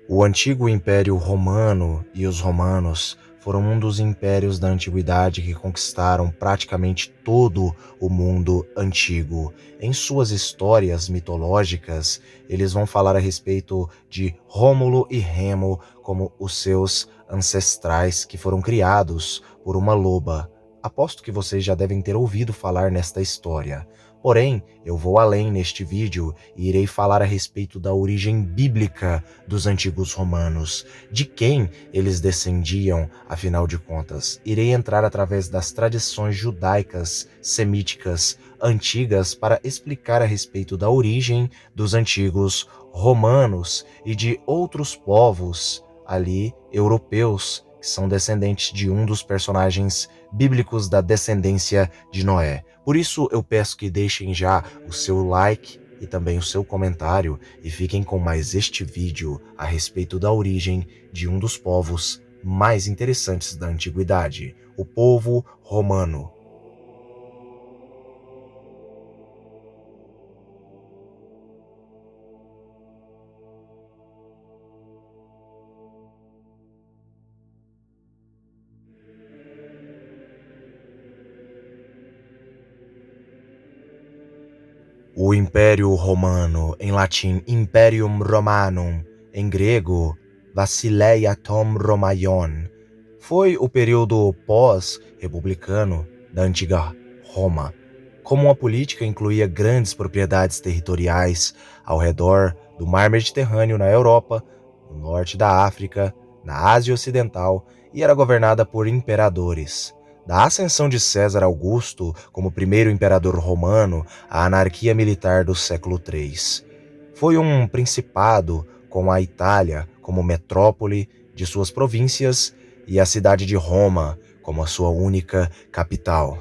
O antigo Império Romano e os romanos foram um dos impérios da antiguidade que conquistaram praticamente todo o mundo antigo. Em suas histórias mitológicas, eles vão falar a respeito de Rômulo e Remo como os seus ancestrais que foram criados por uma loba. Aposto que vocês já devem ter ouvido falar nesta história. Porém, eu vou além neste vídeo e irei falar a respeito da origem bíblica dos antigos romanos, de quem eles descendiam, afinal de contas. Irei entrar através das tradições judaicas, semíticas, antigas para explicar a respeito da origem dos antigos romanos e de outros povos ali europeus que são descendentes de um dos personagens bíblicos da descendência de Noé. Por isso eu peço que deixem já o seu like e também o seu comentário e fiquem com mais este vídeo a respeito da origem de um dos povos mais interessantes da antiguidade, o povo romano. O Império Romano, em latim Imperium Romanum, em grego Basileia Tom Romaion, foi o período pós-republicano da antiga Roma. Como uma política incluía grandes propriedades territoriais ao redor do mar Mediterrâneo na Europa, no norte da África, na Ásia Ocidental e era governada por imperadores. Da ascensão de César Augusto como primeiro imperador romano à anarquia militar do século III. Foi um principado com a Itália como metrópole de suas províncias e a cidade de Roma como a sua única capital.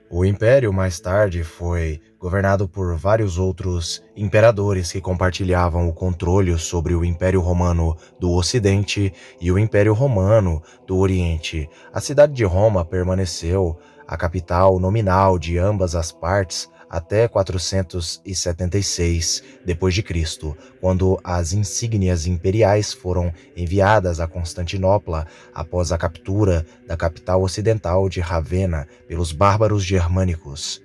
O império mais tarde foi governado por vários outros imperadores que compartilhavam o controle sobre o Império Romano do Ocidente e o Império Romano do Oriente. A cidade de Roma permaneceu a capital nominal de ambas as partes até 476 d.C., quando as insígnias imperiais foram enviadas a Constantinopla após a captura da capital ocidental de Ravenna pelos bárbaros germânicos.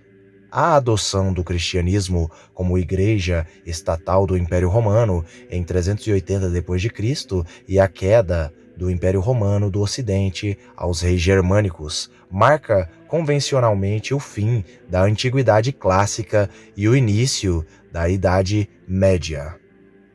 A adoção do cristianismo como igreja estatal do Império Romano em 380 d.C. e a queda do Império Romano do Ocidente aos reis germânicos marca convencionalmente o fim da Antiguidade Clássica e o início da Idade Média.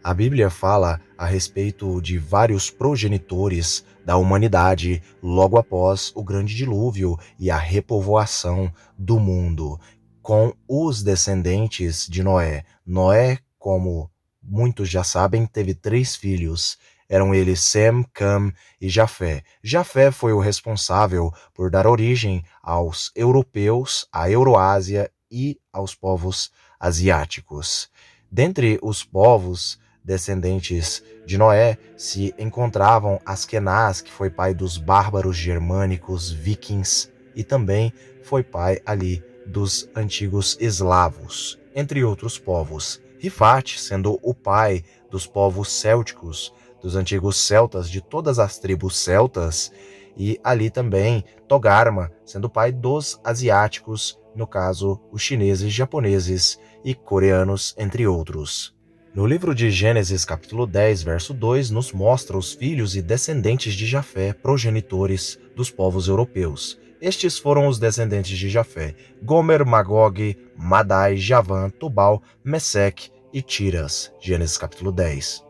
A Bíblia fala a respeito de vários progenitores da humanidade logo após o grande dilúvio e a repovoação do mundo, com os descendentes de Noé. Noé, como muitos já sabem, teve 3 filhos. Eram eles Sem, Cam e Jafé. Jafé foi o responsável por dar origem aos europeus, à Euroásia e aos povos asiáticos. Dentre os povos descendentes de Noé se encontravam Askenaz, que foi pai dos bárbaros germânicos vikings e também foi pai ali dos antigos eslavos, entre outros povos. Rifate, sendo o pai dos povos célticos, dos antigos celtas, de todas as tribos celtas, e ali também Togarma, sendo pai dos asiáticos, no caso, os chineses, japoneses e coreanos, entre outros. No livro de Gênesis, capítulo 10, verso 2, nos mostra os filhos e descendentes de Jafé, progenitores dos povos europeus. Estes foram os descendentes de Jafé: Gomer, Magog, Madai, Javã, Tubal, Meseque e Tiras. Gênesis capítulo 10.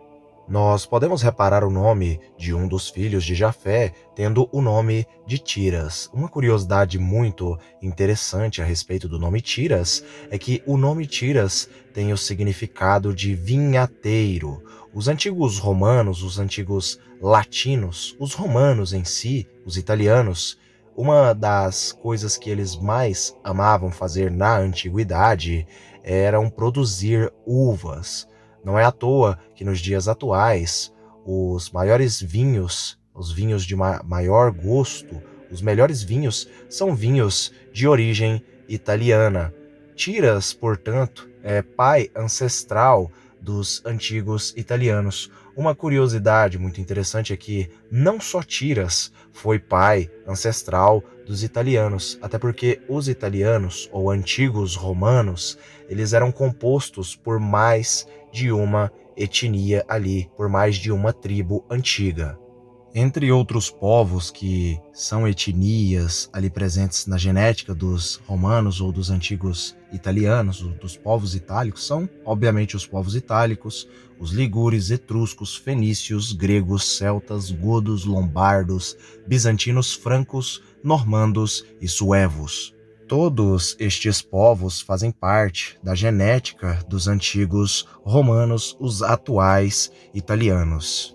Nós podemos reparar o nome de um dos filhos de Jafé tendo o nome de Tiras. Uma curiosidade muito interessante a respeito do nome Tiras é que o nome Tiras tem o significado de vinhateiro. Os antigos romanos, os antigos latinos, os romanos em si, os italianos, uma das coisas que eles mais amavam fazer na antiguidade eram produzir uvas. Não é à toa que nos dias atuais, os maiores vinhos, os vinhos de maior gosto, os melhores vinhos, são vinhos de origem italiana. Tiras, portanto, é pai ancestral dos antigos italianos. Uma curiosidade muito interessante é que não só Tiras foi pai ancestral dos italianos, até porque os italianos, ou antigos romanos, eles eram compostos por mais de uma etnia ali, por mais de uma tribo antiga. Entre outros povos que são etnias ali presentes na genética dos romanos ou dos antigos italianos, dos povos itálicos, são, obviamente, os povos itálicos, os ligures, etruscos, fenícios, gregos, celtas, godos, lombardos, bizantinos, francos, normandos e suevos. Todos estes povos fazem parte da genética dos antigos romanos, os atuais italianos.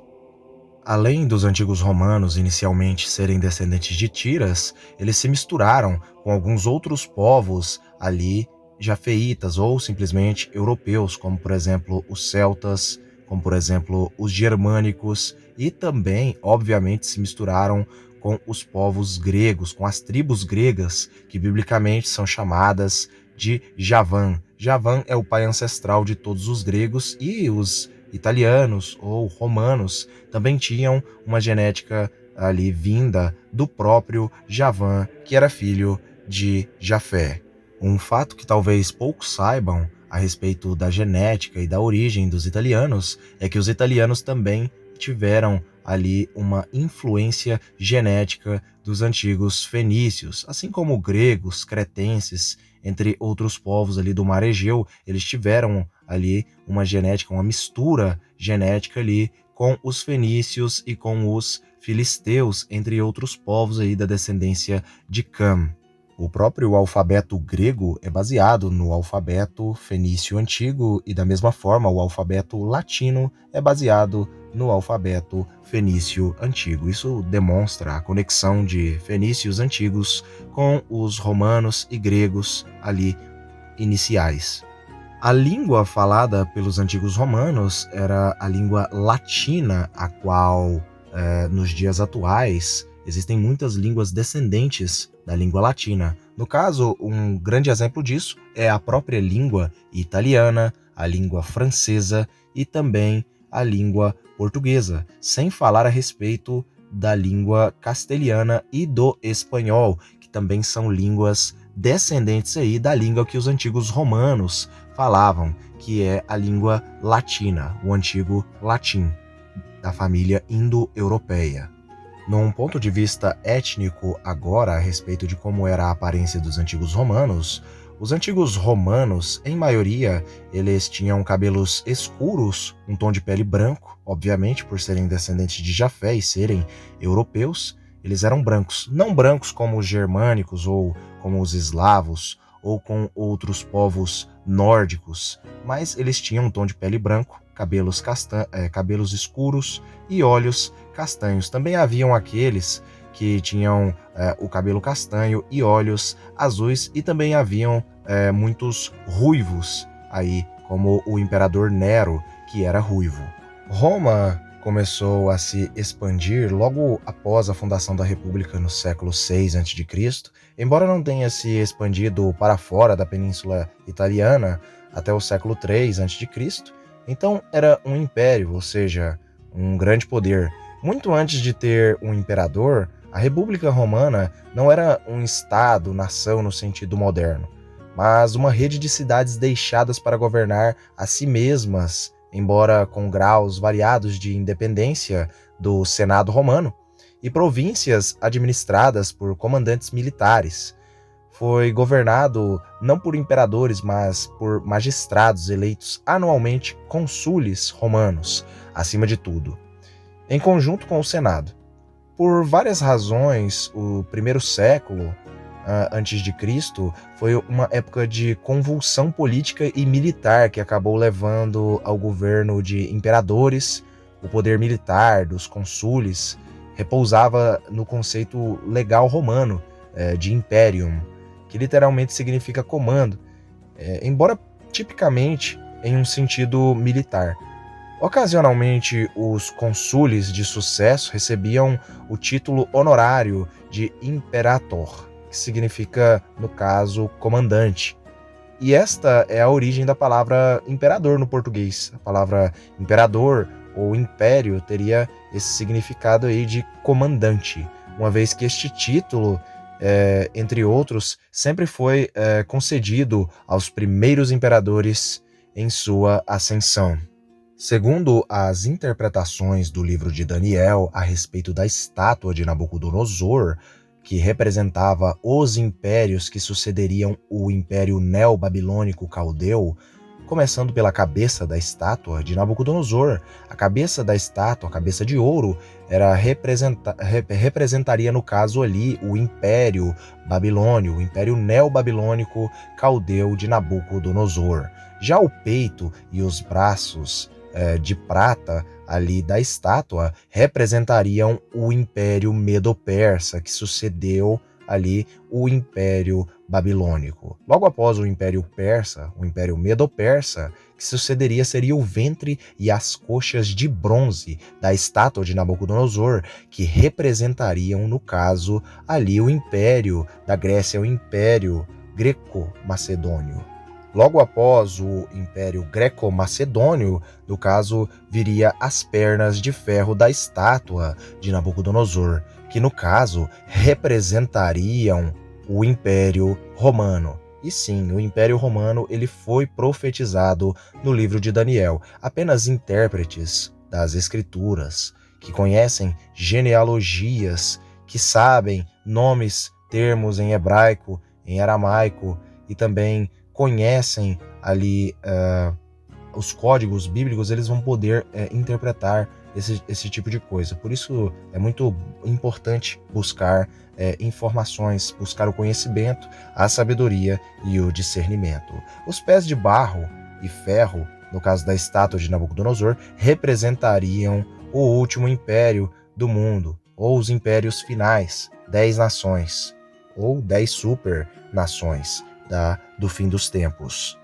Além dos antigos romanos inicialmente serem descendentes de Tiras, eles se misturaram com alguns outros povos ali jafeitas ou simplesmente europeus, como por exemplo os celtas, como por exemplo os germânicos, e também, obviamente, se misturaram com os povos gregos, com as tribos gregas, que biblicamente são chamadas de Javan. Javan é o pai ancestral de todos os gregos, e os italianos ou romanos também tinham uma genética ali vinda do próprio Javan, que era filho de Jafé. Um fato que talvez poucos saibam a respeito da genética e da origem dos italianos é que os italianos também tiveram ali uma influência genética dos antigos fenícios, assim como gregos, cretenses, entre outros povos ali do Mar Egeu. Eles tiveram ali uma genética, uma mistura genética ali com os fenícios e com os filisteus, entre outros povos aí da descendência de Cam. O próprio alfabeto grego é baseado no alfabeto fenício antigo e, da mesma forma, o alfabeto latino é baseado no alfabeto fenício antigo. Isso demonstra a conexão de fenícios antigos com os romanos e gregos ali iniciais. A língua falada pelos antigos romanos era a língua latina, a qual, nos dias atuais, existem muitas línguas descendentes da língua latina. No caso, um grande exemplo disso é a própria língua italiana, a língua francesa e também a língua portuguesa, sem falar a respeito da língua castelhana e do espanhol, que também são línguas descendentes aí da língua que os antigos romanos falavam, que é a língua latina, o antigo latim, da família indo-europeia. Num ponto de vista étnico agora, a respeito de como era a aparência dos antigos romanos, os antigos romanos, em maioria, eles tinham cabelos escuros, um tom de pele branco, obviamente por serem descendentes de Jafé e serem europeus, eles eram brancos. Não brancos como os germânicos ou como os eslavos ou com outros povos nórdicos, mas eles tinham um tom de pele branco, cabelos escuros e olhos castanhos. Também haviam aqueles que tinham o cabelo castanho e olhos azuis, e também haviam muitos ruivos aí, como o imperador Nero, que era ruivo. Roma começou a se expandir logo após a fundação da República no século VI a.C., embora não tenha se expandido para fora da Península Italiana até o século III a.C., então era um império, ou seja, um grande poder. Muito antes de ter um imperador, a República Romana não era um estado, nação no sentido moderno, mas uma rede de cidades deixadas para governar a si mesmas, embora com graus variados de independência do Senado romano, e províncias administradas por comandantes militares. Foi governado não por imperadores, mas por magistrados eleitos anualmente cônsules romanos, acima de tudo, em conjunto com o Senado. Por várias razões, o primeiro século antes de Cristo foi uma época de convulsão política e militar que acabou levando ao governo de imperadores. O poder militar dos cônsules repousava no conceito legal romano de imperium, que literalmente significa comando, embora tipicamente em um sentido militar. Ocasionalmente, os cônsules de sucesso recebiam o título honorário de imperator, que significa, no caso, comandante. E esta é a origem da palavra imperador no português. A palavra imperador ou império teria esse significado aí de comandante, uma vez que este título, entre outros, sempre foi concedido aos primeiros imperadores em sua ascensão. Segundo as interpretações do livro de Daniel a respeito da estátua de Nabucodonosor, que representava os impérios que sucederiam o Império Neobabilônico Caldeu, começando pela cabeça da estátua de Nabucodonosor. A cabeça da estátua, a cabeça de ouro, representaria no caso ali o Império Babilônio, o Império Neobabilônico Caldeu de Nabucodonosor. Já o peito e os braços de prata ali da estátua representariam o Império Medo-Persa, que sucedeu ali o Império Babilônico. Logo após o Império Persa, o Império Medo-Persa, que sucederia seria o ventre e as coxas de bronze da estátua de Nabucodonosor, que representariam, no caso, ali o Império da Grécia, o Império Greco-Macedônio. Logo após o Império Greco-Macedônio, no caso, viria as pernas de ferro da estátua de Nabucodonosor, que no caso representariam o Império Romano. E sim, o Império Romano ele foi profetizado no livro de Daniel. Apenas intérpretes das Escrituras, que conhecem genealogias, que sabem nomes, termos em hebraico, em aramaico e também conhecem ali os códigos bíblicos, eles vão poder interpretar esse tipo de coisa. Por isso é muito importante buscar informações, buscar o conhecimento, a sabedoria e o discernimento. Os pés de barro e ferro, no caso da estátua de Nabucodonosor, representariam o último império do mundo, ou os impérios finais, 10 nações, ou 10 super nações do fim dos tempos.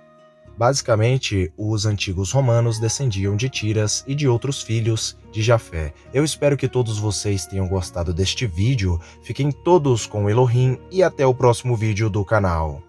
Basicamente, os antigos romanos descendiam de Tiras e de outros filhos de Jafé. Eu espero que todos vocês tenham gostado deste vídeo. Fiquem todos com Elohim e até o próximo vídeo do canal.